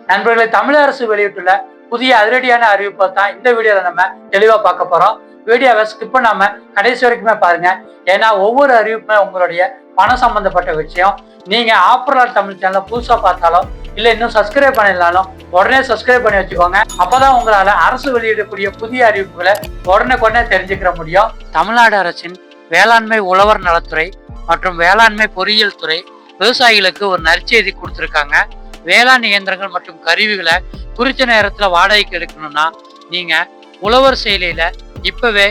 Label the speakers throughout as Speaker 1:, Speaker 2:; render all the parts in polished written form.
Speaker 1: நண்பர்களை தமிழக அரசு வெளியிட்டுள்ள புதிய அதிரடியான அறிவிப்பை தான் இந்த வீடியோல நம்ம தெளிவா பார்க்க போறோம். வீடியோவை ஸ்கிப் பண்ணாம கடைசி வரைக்குமே பாருங்க. ஏன்னா ஒவ்வொரு அறிவிப்புமே உங்களுடைய பணம் சம்பந்தப்பட்ட விஷயம். நீங்க ஆஃபர்லாட் தமிழ் சேனலை புதுசா பார்த்தாலும் இல்ல இன்னும் சப்ஸ்கிரைப் பண்ணிடலாலும் உடனே சப்ஸ்கிரைப் பண்ணி வச்சுக்கோங்க. அப்பதான் உங்களால அரசு வெளியிடக்கூடிய புதிய அறிவிப்புகளை உடனே தெரிஞ்சுக்கிற முடியும். தமிழ்நாடு அரசின் வேளாண்மை உழவர் நலத்துறை மற்றும் வேளாண்மை பொறியியல் துறை விவசாயிகளுக்கு ஒரு நற்செய்தி கொடுத்துருக்காங்க. வேளாண் இயந்திரங்கள் மற்றும் கருவிகளை குறித்த நேரத்துல வாடகைக்கு எடுக்கணும்னா நீங்க உழவர் செயலியில இப்பவே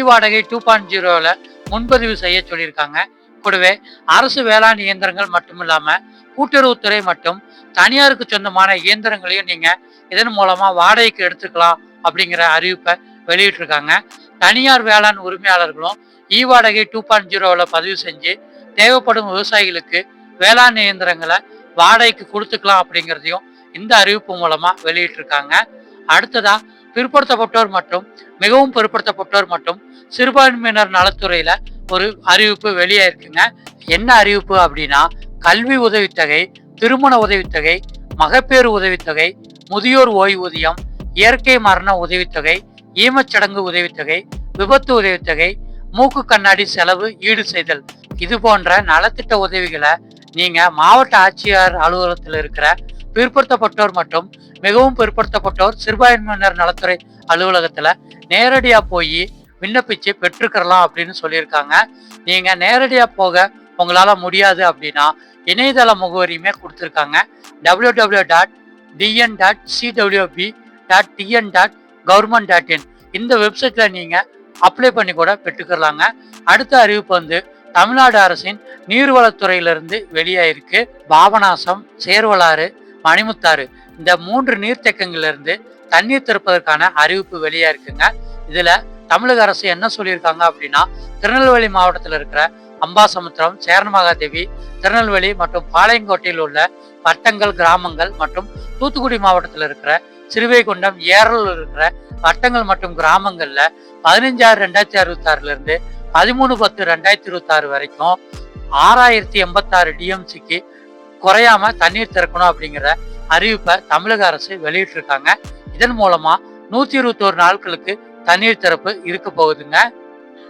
Speaker 1: வாடகை 2.0ல முன்பதிவு செய்ய சொல்லியிருக்காங்க. கூடவே அரசு வேளாண் இயந்திரங்கள் மட்டும் இல்லாம கூட்டுறவுத்துறை மற்றும் தனியாருக்கு சொந்தமான இயந்திரங்களையும் நீங்க இதன் மூலமா வாடகைக்கு எடுத்துக்கலாம் அப்படிங்கிற அறிவிப்பை வெளியிட்டிருக்காங்க. தனியார் வேளாண் உரிமையாளர்களும் வாடகை 2.0ல பதிவு செஞ்சு தேவைப்படும் விவசாயிகளுக்கு வேளாண் இயந்திரங்களை வாடகைக்கு கொடுத்துக்கலாம் அப்படிங்கிறதையும் இந்த அறிவிப்பு மூலமா வெளியிட்டிருக்காங்க. அடுத்ததா பிற்படுத்தப்பட்டோர் மற்றும் மிகவும் பிற்படுத்தப்பட்டோர் மற்றும் சிறுபான்மையினர் நலத்துறையில ஒரு அறிவிப்பு வெளியாயிருக்குங்க. என்ன அறிவிப்பு அப்படின்னா, கல்வி உதவித்தொகை, திருமண உதவித்தொகை, மகப்பேறு உதவித்தொகை, முதியோர் ஓய்வூதியம், இயற்கை மரண உதவித்தொகை, ஈமச்சடங்கு உதவித்தொகை, விபத்து உதவித்தொகை, மூக்கு கண்ணாடி செலவு ஈடு செய்தல், இது போன்ற நலத்திட்ட உதவிகளை நீங்க மாவட்ட ஆட்சியர் அலுவலகத்தில் இருக்கிற பிற்படுத்தப்பட்டோர் மற்றும் மிகவும் பிற்படுத்தப்பட்டோர் சிறுபான்மையினர் நலத்துறை அலுவலகத்துல நேரடியா போய் விண்ணப்பிச்சு பெற்றுக்கலாம் அப்படின்னு சொல்லியிருக்காங்க. நீங்க நேரடியா போக உங்களால முடியாது அப்படின்னா இணையதள முகவரியுமே கொடுத்துருக்காங்க. www.cwb.tn.government.in இந்த வெப்சைட்ல நீங்க அப்ளை பண்ணி கூட பெற்றுக்கலாங்க. அடுத்த அறிவிப்பு தமிழ்நாடு அரசின் நீர்வளத்துறையிலிருந்து வெளியாயிருக்கு. பாபநாசம், சேர்வலாறு, மணிமுத்தாறு இந்த 3 நீர்த்தேக்கங்களிலிருந்து தண்ணீர் திறப்பதற்கான அறிவிப்பு வெளியா இருக்குங்க. இதுல தமிழக அரசு என்ன சொல்லியிருக்காங்க அப்படின்னா, திருநெல்வேலி மாவட்டத்தில் இருக்கிற அம்பாசமுத்திரம், சேரன்மகாதேவி, திருநெல்வேலி மற்றும் பாளையங்கோட்டையில் உள்ள வட்டங்கள் கிராமங்கள் மற்றும் தூத்துக்குடி மாவட்டத்தில் இருக்கிற சிறுவைகுண்டம், ஏரல் இருக்கிற வட்டங்கள் மற்றும் கிராமங்கள்ல 15/6/2066 இருந்து 13/10/2026 வரைக்கும் 6086 டிஎம்சிக்கு குறையாம தண்ணீர் திறக்கணும் அப்படிங்கிற அறிவிப்பை தமிழக அரசு வெளியிட்டிருக்காங்க. இதன் மூலமா 121 நாட்களுக்கு தண்ணீர் திறப்பு இருக்க போகுதுங்க.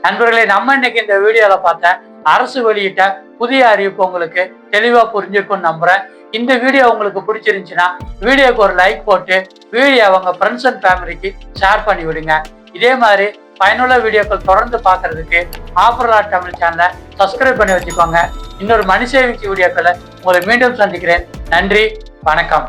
Speaker 1: நண்பர்களே, நம்ம இன்னைக்கு இந்த வீடியோல பார்த்த அரசு வெளியிட்ட புதிய அறிவிப்பு உங்களுக்கு தெளிவா புரிஞ்சிருக்கும்னு நம்புறேன். இந்த வீடியோ உங்களுக்கு பிடிச்சிருந்துச்சுன்னா வீடியோக்கு ஒரு லைக் போட்டு வீடியோ அவங்க ஃப்ரெண்ட்ஸ் அண்ட் ஃபேமிலிக்கு ஷேர் பண்ணி விடுங்க. இதே மாதிரி பயனுள்ள வீடியோக்கள் தொடர்ந்து பார்க்கறதுக்கு ஆஃபர்லாட் தமிழ் சேனலை சப்ஸ்கிரைப் பண்ணி வச்சுக்கோங்க. இன்னொரு மணி சேவிக்கு வீடியோக்களை உங்களை மீண்டும் சந்திக்கிறேன். நன்றி, வணக்கம்.